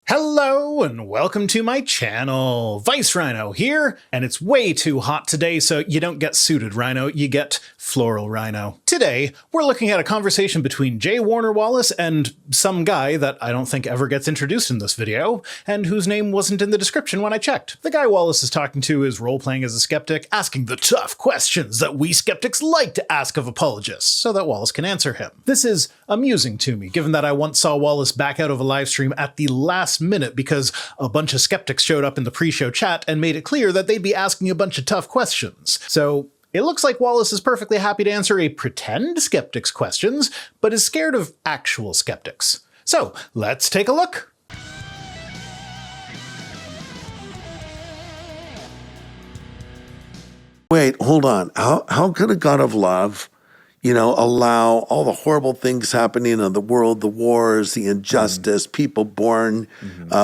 Hello and welcome to my channel. Vice Rhino here, and it's way too hot today, so you don't get suited Rhino, you get floral Rhino. Today, we're looking at a conversation between J. Warner Wallace and some guy that I don't think ever gets introduced in this video, and whose name wasn't in the description when I checked. The guy Wallace is talking to is role-playing as a skeptic, asking the tough questions that we skeptics like to ask of apologists, so that Wallace can answer him. This is amusing to me, given that I once saw Wallace back out of a live stream at the last minute because a bunch of skeptics showed up in the pre-show chat and made it clear that they'd be asking a bunch of tough questions. So it looks like Wallace is perfectly happy to answer a pretend skeptic's questions, but is scared of actual skeptics. So let's take a look. Wait, hold on. How could a God of love, allow all the horrible things happening in the world, the wars, the injustice, people born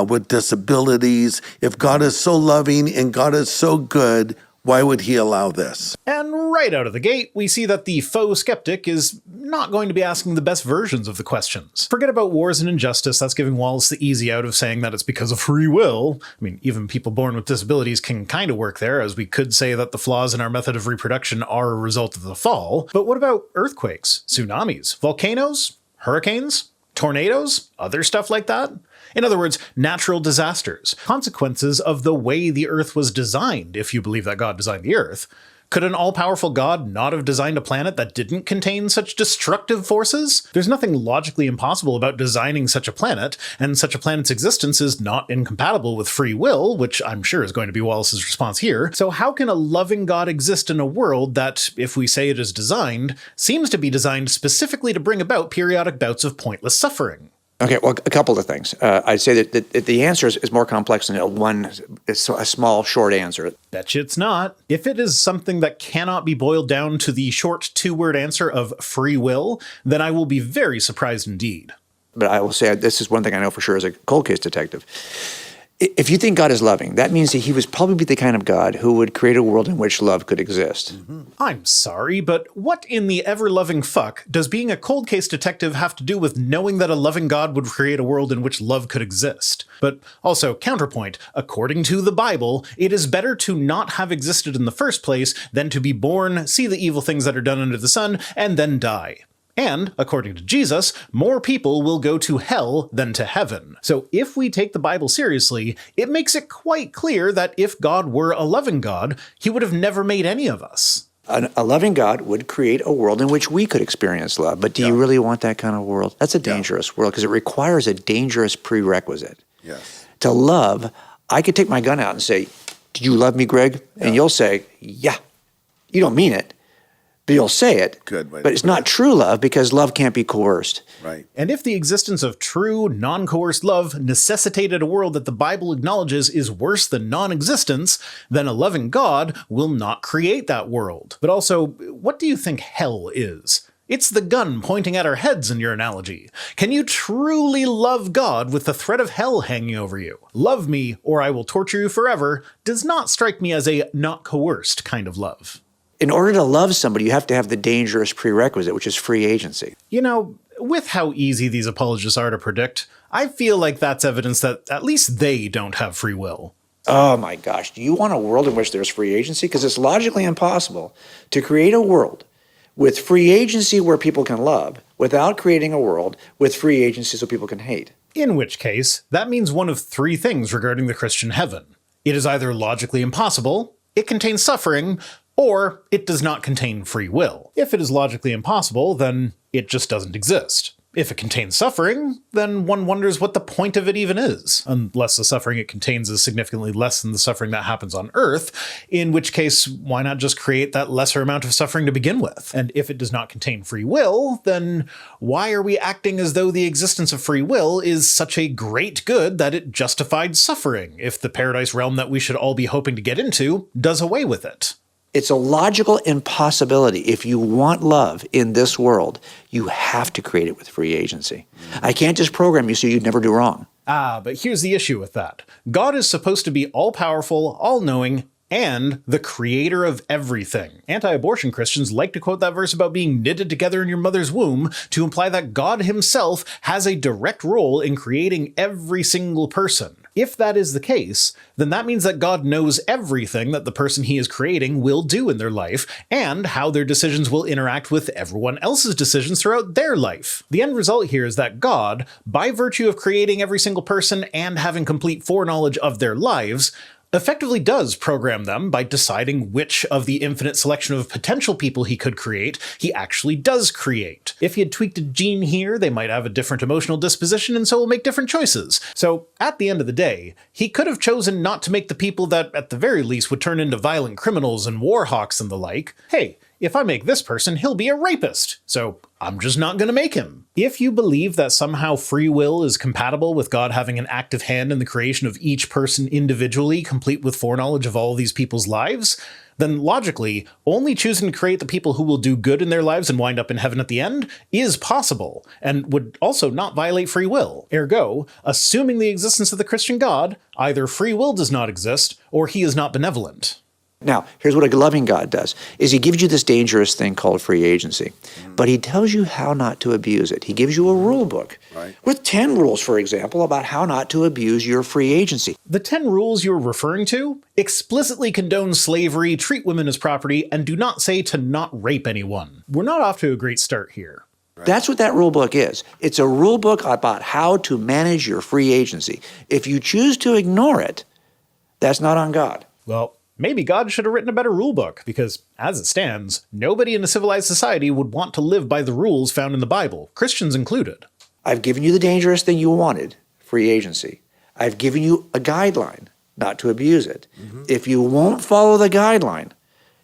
with disabilities? If God is so loving and God is so good, why would he allow this? And right out of the gate, we see that the faux skeptic is not going to be asking the best versions of the questions. Forget about wars and injustice, that's giving Wallace the easy out of saying that it's because of free will. I mean, even people born with disabilities can kind of work there, as we could say that the flaws in our method of reproduction are a result of the fall. But what about earthquakes, tsunamis, volcanoes, hurricanes, tornadoes, other stuff like that? In other words, natural disasters, consequences of the way the Earth was designed, if you believe that God designed the Earth. Could an all-powerful God not have designed a planet that didn't contain such destructive forces? There's nothing logically impossible about designing such a planet, and such a planet's existence is not incompatible with free will, which I'm sure is going to be Wallace's response here. So how can a loving God exist in a world that, if we say it is designed, seems to be designed specifically to bring about periodic bouts of pointless suffering? Okay, well, a couple of things. I'd say that the answer is more complex than a small, short answer. Betcha it's not. If it is something that cannot be boiled down to the short two-word answer of free will, then I will be very surprised indeed. But I will say this is one thing I know for sure as a cold case detective. If you think God is loving, that means that he was probably the kind of God who would create a world in which love could exist. I'm sorry, but what in the ever-loving fuck does being a cold case detective have to do with knowing that a loving God would create a world in which love could exist? But also, counterpoint, according to the Bible, it is better to not have existed in the first place than to be born, see the evil things that are done under the sun, and then die. And, according to Jesus, more people will go to hell than to heaven. So if we take the Bible seriously, it makes it quite clear that if God were a loving God, he would have never made any of us. A loving God would create a world in which we could experience love. But do you really want that kind of world? That's a dangerous world because it requires a dangerous prerequisite. Yes. To love, I could take my gun out and say, "Did you love me, Greg?" And you'll say, "Yeah." You don't mean it. But you'll say it, but it's not true love because love can't be coerced. Right. And if the existence of true, non-coerced love necessitated a world that the Bible acknowledges is worse than non-existence, then a loving God will not create that world. But also, what do you think hell is? It's the gun pointing at our heads in your analogy. Can you truly love God with the threat of hell hanging over you? Love me, or I will torture you forever does not strike me as a not coerced kind of love. In order to love somebody, you have to have the dangerous prerequisite, which is free agency. You know, with how easy these apologists are to predict, I feel like that's evidence that at least they don't have free will. Oh my gosh, do you want a world in which there's free agency? Because it's logically impossible to create a world with free agency where people can love without creating a world with free agency so people can hate. In which case, that means one of three things regarding the Christian heaven. It is either logically impossible, it contains suffering, or it does not contain free will. If it is logically impossible, then it just doesn't exist. If it contains suffering, then one wonders what the point of it even is, unless the suffering it contains is significantly less than the suffering that happens on Earth, in which case, why not just create that lesser amount of suffering to begin with? And if it does not contain free will, then why are we acting as though the existence of free will is such a great good that it justified suffering, if the paradise realm that we should all be hoping to get into does away with it? It's a logical impossibility. If you want love in this world, you have to create it with free agency. I can't just program you so you'd never do wrong. But here's the issue with that. God is supposed to be all-powerful, all-knowing, and the creator of everything. Anti-abortion Christians like to quote that verse about being knitted together in your mother's womb to imply that God himself has a direct role in creating every single person. If that is the case, then that means that God knows everything that the person he is creating will do in their life, and how their decisions will interact with everyone else's decisions throughout their life. The end result here is that God, by virtue of creating every single person and having complete foreknowledge of their lives, effectively does program them by deciding which of the infinite selection of potential people he could create, he actually does create. If he had tweaked a gene here, they might have a different emotional disposition and so will make different choices. So, at the end of the day, he could have chosen not to make the people that, at the very least, would turn into violent criminals and war hawks and the like. Hey, if I make this person, he'll be a rapist, so I'm just not gonna make him. If you believe that somehow free will is compatible with God having an active hand in the creation of each person individually, complete with foreknowledge of all of these people's lives, then logically, only choosing to create the people who will do good in their lives and wind up in heaven at the end is possible, and would also not violate free will. Ergo, assuming the existence of the Christian God, either free will does not exist, or he is not benevolent. Now, here's what a loving God does, is he gives you this dangerous thing called free agency, but he tells you how not to abuse it. He gives you a rule book with 10 rules, for example, about how not to abuse your free agency. The 10 rules you're referring to explicitly condone slavery, treat women as property, and do not say to not rape anyone. We're not off to a great start here. That's what that rule book is. It's a rule book about how to manage your free agency. If you choose to ignore it, that's not on God. Well, maybe God should have written a better rule book, because, as it stands, nobody in a civilized society would want to live by the rules found in the Bible, Christians included. I've given you the dangerous thing you wanted, free agency. I've given you a guideline, not to abuse it. If you won't follow the guideline,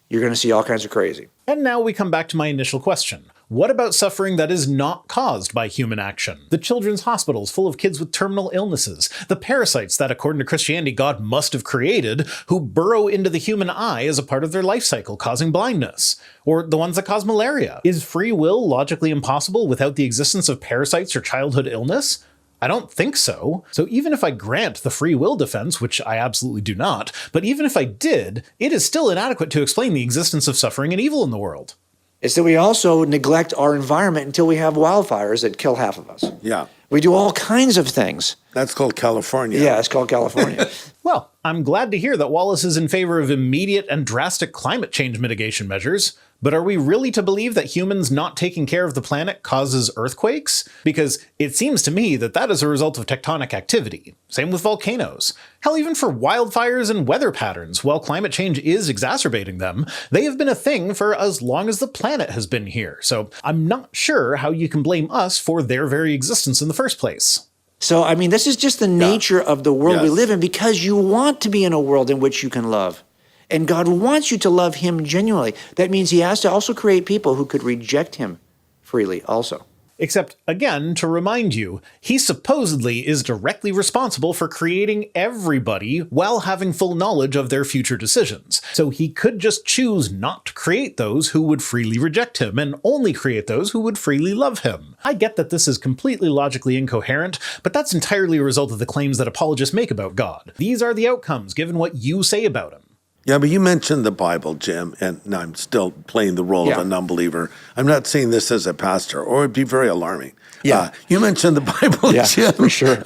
you're going to see all kinds of crazy. And now we come back to my initial question. What about suffering that is not caused by human action? The children's hospitals full of kids with terminal illnesses, the parasites that, according to Christianity, God must have created, who burrow into the human eye as a part of their life cycle, causing blindness, or the ones that cause malaria. Is free will logically impossible without the existence of parasites or childhood illness? I don't think so. So even if I grant the free will defense, which I absolutely do not, but even if I did, it is still inadequate to explain the existence of suffering and evil in the world. It's that we also neglect our environment until we have wildfires that kill half of us. Yeah. We do all kinds of things. That's called California. Yeah, it's called California. Well, I'm glad to hear that Wallace is in favor of immediate and drastic climate change mitigation measures, but are we really to believe that humans not taking care of the planet causes earthquakes? Because it seems to me that that is a result of tectonic activity. Same with volcanoes. Hell, even for wildfires and weather patterns, while climate change is exacerbating them, they have been a thing for as long as the planet has been here. So I'm not sure how you can blame us for their very existence in the first place. So, I mean, this is just the nature of the world we live in, because you want to be in a world in which you can love. And God wants you to love him genuinely. That means he has to also create people who could reject him freely also. Except, again, to remind you, he supposedly is directly responsible for creating everybody while having full knowledge of their future decisions. So he could just choose not to create those who would freely reject him, and only create those who would freely love him. I get that this is completely logically incoherent, but that's entirely a result of the claims that apologists make about God. These are the outcomes, given what you say about him. Yeah, but you mentioned the Bible, Jim, and I'm still playing the role of an unbeliever. I'm not saying this as a pastor, or it'd be very alarming. Yeah. You mentioned the Bible, Jim. For sure.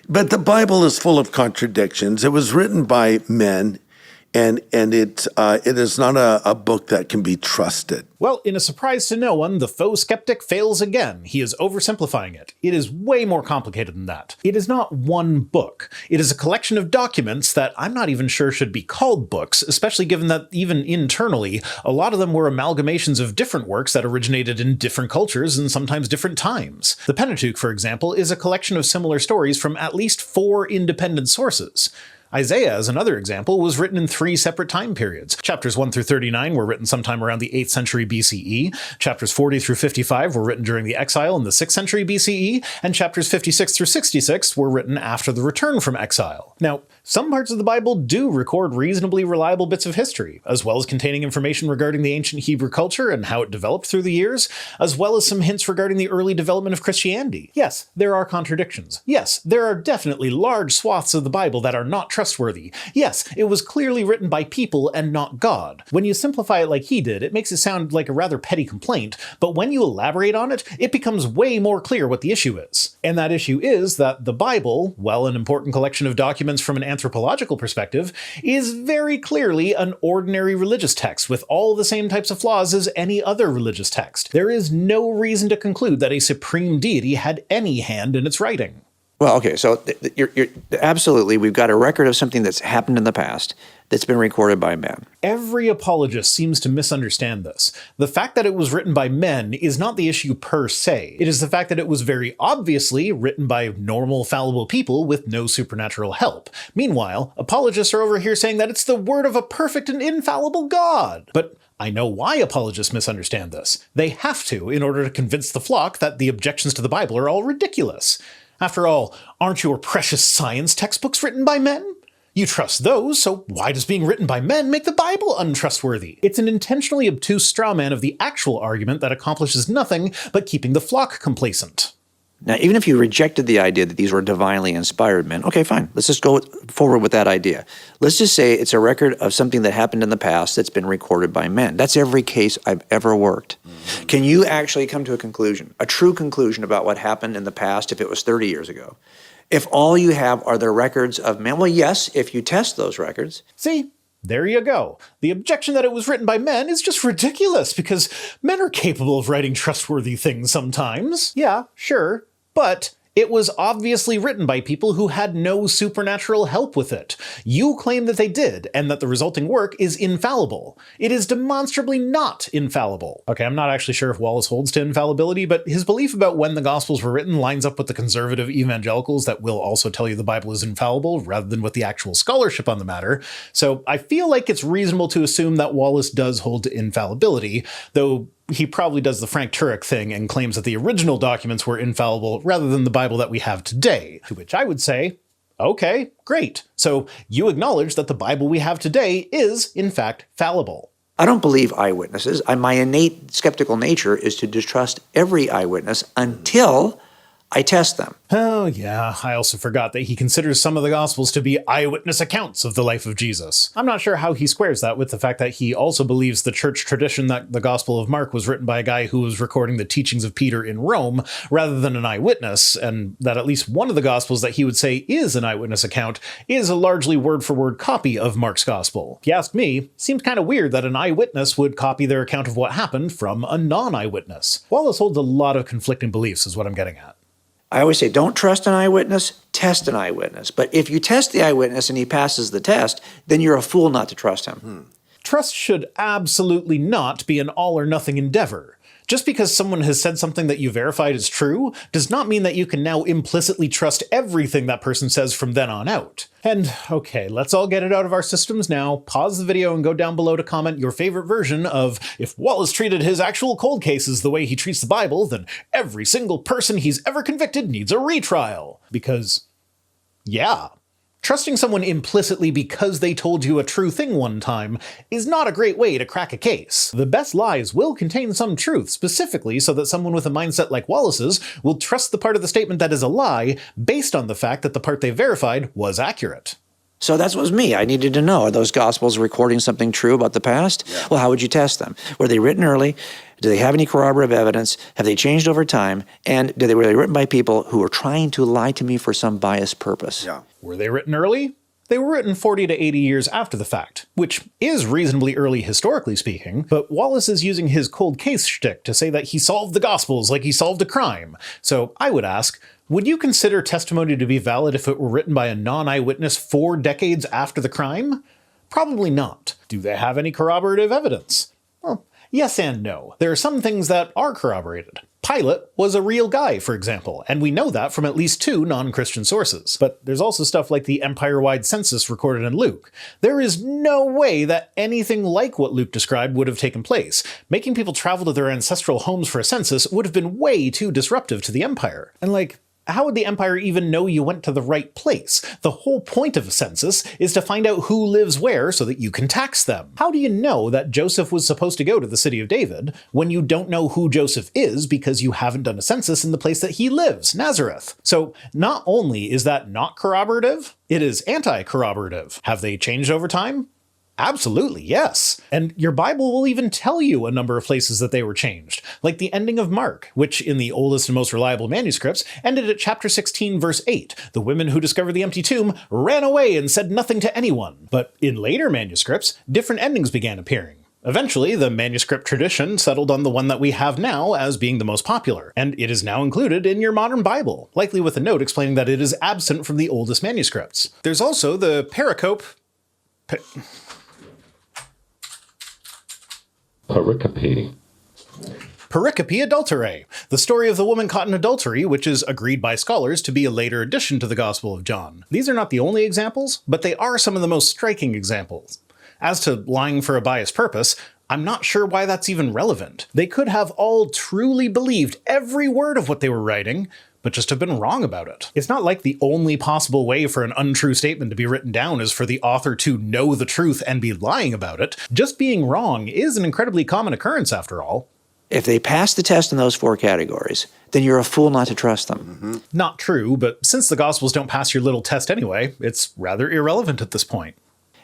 But the Bible is full of contradictions. It was written by men, and it is not a book that can be trusted. Well, in a surprise to no one, the faux skeptic fails again. He is oversimplifying it. It is way more complicated than that. It is not one book. It is a collection of documents that I'm not even sure should be called books, especially given that even internally, a lot of them were amalgamations of different works that originated in different cultures and sometimes different times. The Pentateuch, for example, is a collection of similar stories from at least 4 independent sources. Isaiah, as another example, was written in 3 separate time periods. Chapters 1 through 39 were written sometime around the 8th century BCE, chapters 40 through 55 were written during the exile in the 6th century BCE, and chapters 56 through 66 were written after the return from exile. Now, Some parts of the Bible do record reasonably reliable bits of history, as well as containing information regarding the ancient Hebrew culture and how it developed through the years, as well as some hints regarding the early development of Christianity. Yes, there are contradictions. Yes, there are definitely large swaths of the Bible that are not trustworthy. Yes, it was clearly written by people and not God. When you simplify it like he did, it makes it sound like a rather petty complaint, but when you elaborate on it, it becomes way more clear what the issue is. And that issue is that the Bible, while an important collection of documents from an anthropological perspective, is very clearly an ordinary religious text with all the same types of flaws as any other religious text. There is no reason to conclude that a supreme deity had any hand in its writing. Well, okay, so you're absolutely, we've got a record of something that's happened in the past that's been recorded by men. Every apologist seems to misunderstand this. The fact that it was written by men is not the issue per se. It is the fact that it was very obviously written by normal, fallible people with no supernatural help. Meanwhile, apologists are over here saying that it's the word of a perfect and infallible God. But I know why apologists misunderstand this. They have to in order to convince the flock that the objections to the Bible are all ridiculous. After all, aren't your precious science textbooks written by men? You trust those, so why does being written by men make the Bible untrustworthy? It's an intentionally obtuse straw man of the actual argument that accomplishes nothing but keeping the flock complacent. Now, even if you rejected the idea that these were divinely inspired men, okay, fine. Let's just go forward with that idea. Let's just say it's a record of something that happened in the past that's been recorded by men. That's every case I've ever worked. Mm-hmm. Can you actually come to a conclusion, a true conclusion about what happened in the past if it was 30 years ago? If all you have are the records of men, well, yes, if you test those records. See? There you go. The objection that it was written by men is just ridiculous because men are capable of writing trustworthy things sometimes. Yeah, sure. But it was obviously written by people who had no supernatural help with it. You claim that they did, and that the resulting work is infallible. It is demonstrably not infallible. Okay, I'm not actually sure if Wallace holds to infallibility, but his belief about when the Gospels were written lines up with the conservative evangelicals that will also tell you the Bible is infallible, rather than with the actual scholarship on the matter. So I feel like it's reasonable to assume that Wallace does hold to infallibility, though he probably does the Frank Turek thing and claims that the original documents were infallible rather than the Bible that we have today. To which I would say, okay, great. So you acknowledge that the Bible we have today is, in fact, fallible. I don't believe eyewitnesses. My innate skeptical nature is to distrust every eyewitness until I test them. Oh yeah, I also forgot that he considers some of the Gospels to be eyewitness accounts of the life of Jesus. I'm not sure how he squares that with the fact that he also believes the church tradition that the Gospel of Mark was written by a guy who was recording the teachings of Peter in Rome rather than an eyewitness, and that at least one of the Gospels that he would say is an eyewitness account is a largely word-for-word copy of Mark's Gospel. If you ask me, it seems kind of weird that an eyewitness would copy their account of what happened from a non-eyewitness. Wallace holds a lot of conflicting beliefs is what I'm getting at. I always say, don't trust an eyewitness, test an eyewitness. But if you test the eyewitness and he passes the test, then you're a fool not to trust him. Trust should absolutely not be an all-or-nothing endeavor. Just because someone has said something that you verified is true does not mean that you can now implicitly trust everything that person says from then on out. And okay, let's all get it out of our systems now. Pause the video and go down below to comment your favorite version of if Wallace treated his actual cold cases the way he treats the Bible, then every single person he's ever convicted needs a retrial. Because, yeah. Trusting someone implicitly because they told you a true thing one time is not a great way to crack a case. The best lies will contain some truth, specifically so that someone with a mindset like Wallace's will trust the part of the statement that is a lie based on the fact that the part they verified was accurate. So that was me. I needed to know, are those Gospels recording something true about the past? Yeah. Well, how would you test them? Were they written early? Do they have any corroborative evidence? Have they changed over time? And were they written by people who were trying to lie to me for some biased purpose? Yeah. Were they written early? They were written 40 to 80 years after the fact, which is reasonably early historically speaking, but Wallace is using his cold case shtick to say that he solved the Gospels like he solved a crime. So I would ask, would you consider testimony to be valid if it were written by a non-eyewitness 4 decades after the crime? Probably not. Do they have any corroborative evidence? Well, yes and no. There are some things that are corroborated. Pilate was a real guy, for example, and we know that from at least 2 non-Christian sources. But there's also stuff like the empire-wide census recorded in Luke. There is no way that anything like what Luke described would have taken place. Making people travel to their ancestral homes for a census would have been way too disruptive to the empire. And how would the Empire even know you went to the right place? The whole point of a census is to find out who lives where so that you can tax them. How do you know that Joseph was supposed to go to the city of David when you don't know who Joseph is because you haven't done a census in the place that he lives, Nazareth? So not only is that not corroborative, it is anti-corroborative. Have they changed over time? Absolutely, yes. And your Bible will even tell you a number of places that they were changed, like the ending of Mark, which in the oldest and most reliable manuscripts ended at chapter 16, verse 8. The women who discovered the empty tomb ran away and said nothing to anyone. But in later manuscripts, different endings began appearing. Eventually, the manuscript tradition settled on the one that we have now as being the most popular, and it is now included in your modern Bible, likely with a note explaining that it is absent from the oldest manuscripts. There's also the pericope... Pericope. Pericope Adulterae, the story of the woman caught in adultery, which is agreed by scholars to be a later addition to the Gospel of John. These are not the only examples, but they are some of the most striking examples. As to lying for a biased purpose, I'm not sure why that's even relevant. They could have all truly believed every word of what they were writing, but just have been wrong about it. It's not like the only possible way for an untrue statement to be written down is for the author to know the truth and be lying about it. Just being wrong is an incredibly common occurrence after all. If they pass the test in those 4 categories, then you're a fool not to trust them. Mm-hmm. Not true, but since the Gospels don't pass your little test anyway, it's rather irrelevant at this point.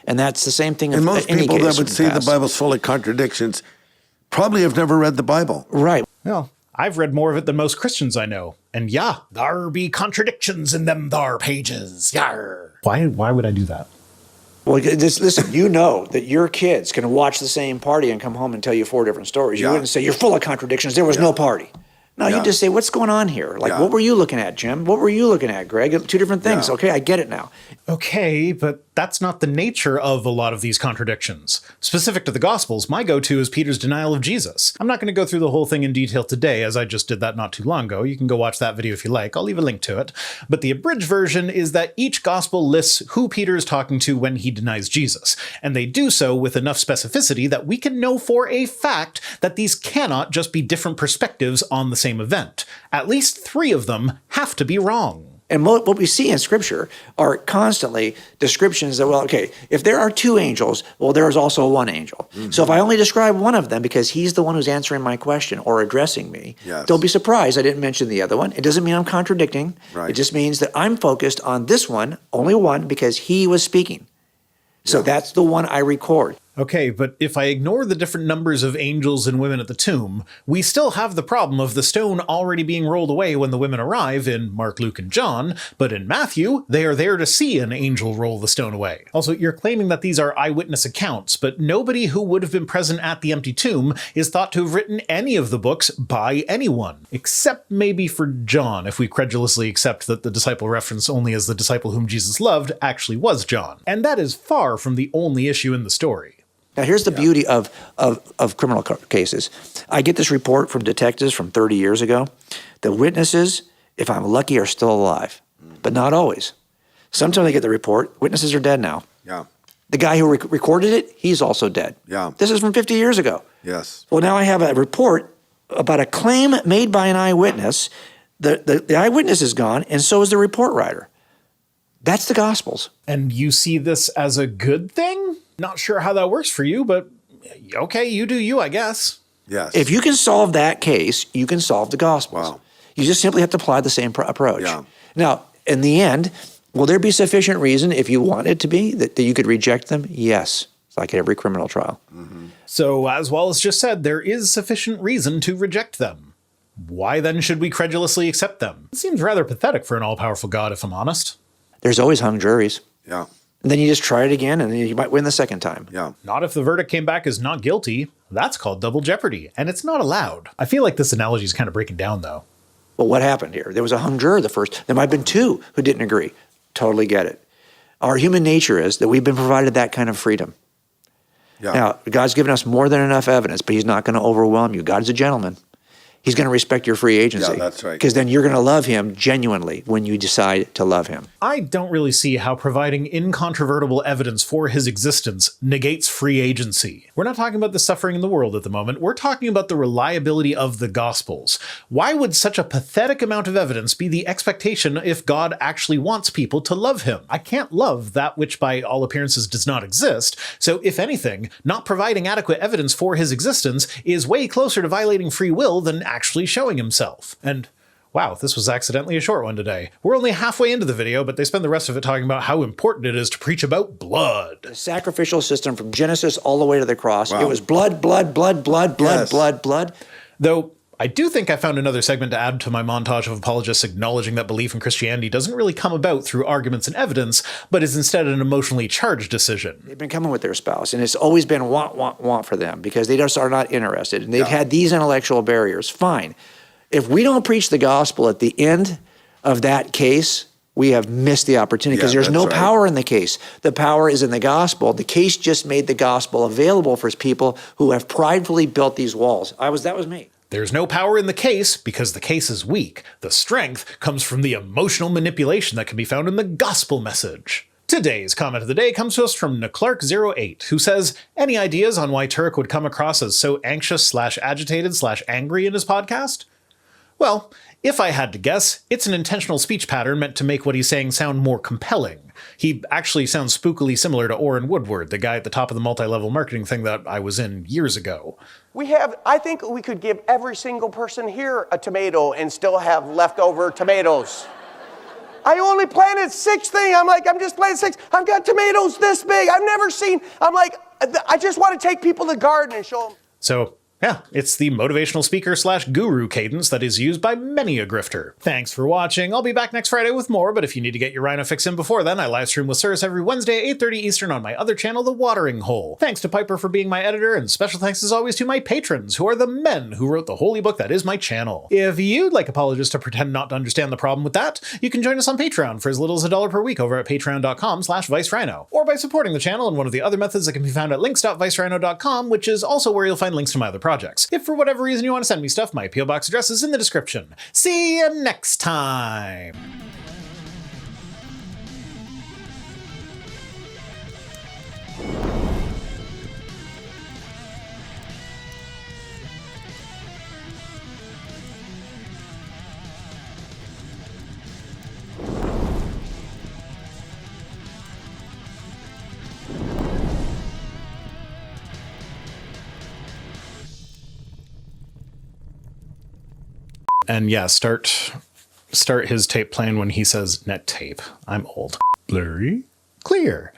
And that's the same thing. And most people that would say the Bible's full of contradictions probably have never read the Bible. Right. Well, I've read more of it than most Christians I know. And yeah, there be contradictions in them thar pages. Yarr. Why would I do that? Well, listen, you know that your kids can watch the same party and come home and tell you 4 different stories. You wouldn't say, you're full of contradictions. There was no party. No, you just say, what's going on here? Like, what were you looking at, Jim? What were you looking at, Greg? 2 different things. Okay, I get it now. Okay, but that's not the nature of a lot of these contradictions. Specific to the Gospels, my go-to is Peter's denial of Jesus. I'm not going to go through the whole thing in detail today, as I just did that not too long ago. You can go watch that video if you like. I'll leave a link to it. But the abridged version is that each Gospel lists who Peter is talking to when he denies Jesus, and they do so with enough specificity that we can know for a fact that these cannot just be different perspectives on the same event. At least 3 of them have to be wrong. And what we see in Scripture are constantly descriptions that, well, okay, if there are 2 angels, well, there is also 1 angel. Mm-hmm. So if I only describe one of them because he's the one who's answering my question or addressing me, they'll be surprised I didn't mention the other one. It doesn't mean I'm contradicting. Right. It just means that I'm focused on this one, only one, because he was speaking. So that's the one I record. Okay, but if I ignore the different numbers of angels and women at the tomb, we still have the problem of the stone already being rolled away when the women arrive in Mark, Luke, and John, but in Matthew, they are there to see an angel roll the stone away. Also, you're claiming that these are eyewitness accounts, but nobody who would have been present at the empty tomb is thought to have written any of the books by anyone, except maybe for John, if we credulously accept that the disciple referenced only as the disciple whom Jesus loved actually was John. And that is far from the only issue in the story. Now, here's the beauty of criminal cases. I get this report from detectives from 30 years ago. The witnesses, if I'm lucky, are still alive, but not always. Sometimes I get the report, witnesses are dead now. Yeah. The guy who recorded it, he's also dead. Yeah. This is from 50 years ago. Yes. Well, now I have a report about a claim made by an eyewitness. The eyewitness is gone, and so is the report writer. That's the Gospels. And you see this as a good thing? Not sure how that works for you, but okay, you do you, I guess. Yes. If you can solve that case, you can solve the Gospels. Wow. You just simply have to apply the same approach. Yeah. Now, in the end, will there be sufficient reason, if you want it to be, that you could reject them? Yes. It's like at every criminal trial. Mm-hmm. So, as Wallace just said, there is sufficient reason to reject them. Why then should we credulously accept them? It seems rather pathetic for an all-powerful God, if I'm honest. There's always hung juries. Yeah. And then you just try it again, and then you might win the second time. Yeah. Not if the verdict came back as not guilty. That's called double jeopardy, and it's not allowed. I feel like this analogy is kind of breaking down, though. Well, what happened here? There was a hung juror the first. There might have been 2 who didn't agree. Totally get it. Our human nature is that we've been provided that kind of freedom. Yeah. Now, God's given us more than enough evidence, but he's not going to overwhelm you. God's a gentleman. He's going to respect your free agency. Yeah, that's right. Because then you're going to love him genuinely when you decide to love him. I don't really see how providing incontrovertible evidence for his existence negates free agency. We're not talking about the suffering in the world at the moment. We're talking about the reliability of the Gospels. Why would such a pathetic amount of evidence be the expectation if God actually wants people to love him? I can't love that which by all appearances does not exist. So if anything, not providing adequate evidence for his existence is way closer to violating free will than actually showing himself. And wow, this was accidentally a short one today. We're only halfway into the video, but they spend the rest of it talking about how important it is to preach about blood. The sacrificial system from Genesis all the way to the cross. Wow. It was blood, blood, blood, blood, blood, yes. blood, blood. Though I do think I found another segment to add to my montage of apologists acknowledging that belief in Christianity doesn't really come about through arguments and evidence, but is instead an emotionally charged decision. They've been coming with their spouse, and it's always been want for them because they just are not interested. And they've had these intellectual barriers. Fine. If we don't preach the gospel at the end of that case, we have missed the opportunity because there's no power in the case. The power is in the gospel. The case just made the gospel available for people who have pridefully built these walls. That was me. There's no power in the case because the case is weak. The strength comes from the emotional manipulation that can be found in the gospel message. Today's comment of the day comes to us from Neclark08, who says, any ideas on why Turek would come across as so anxious/agitated/angry in his podcast? Well, if I had to guess, it's an intentional speech pattern meant to make what he's saying sound more compelling. He actually sounds spookily similar to Orrin Woodward, the guy at the top of the multi-level marketing thing that I was in years ago. I think we could give every single person here a tomato and still have leftover tomatoes. I only planted 6 things. I'm just planting 6. I've got tomatoes this big. I've never seen, I just want to take people to the garden and show them. So, yeah, it's the motivational speaker/guru cadence that is used by many a grifter. Thanks for watching. I'll be back next Friday with more, but if you need to get your Rhino fix in before then, I live stream with Cirrus every Wednesday at 8:30 Eastern on my other channel, The Watering Hole. Thanks to Piper for being my editor, and special thanks as always to my patrons, who are the men who wrote the holy book that is my channel. If you'd like apologists to pretend not to understand the problem with that, you can join us on Patreon for as little as $1 per week over at patreon.com/ViceRhino, or by supporting the channel in one of the other methods that can be found at links.vicerhino.com, which is also where you'll find links to my other projects. If for whatever reason you want to send me stuff, my P.O. Box address is in the description. See you next time! And yeah, start his tape playing when he says net tape. I'm old. Blurry, clear.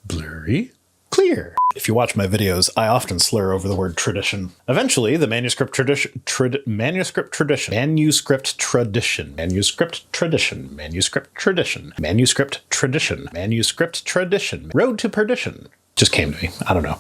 Blurry, clear. If you watch my videos, I often slur over the word tradition. Eventually, the manuscript tradition road to perdition just came to me. I don't know.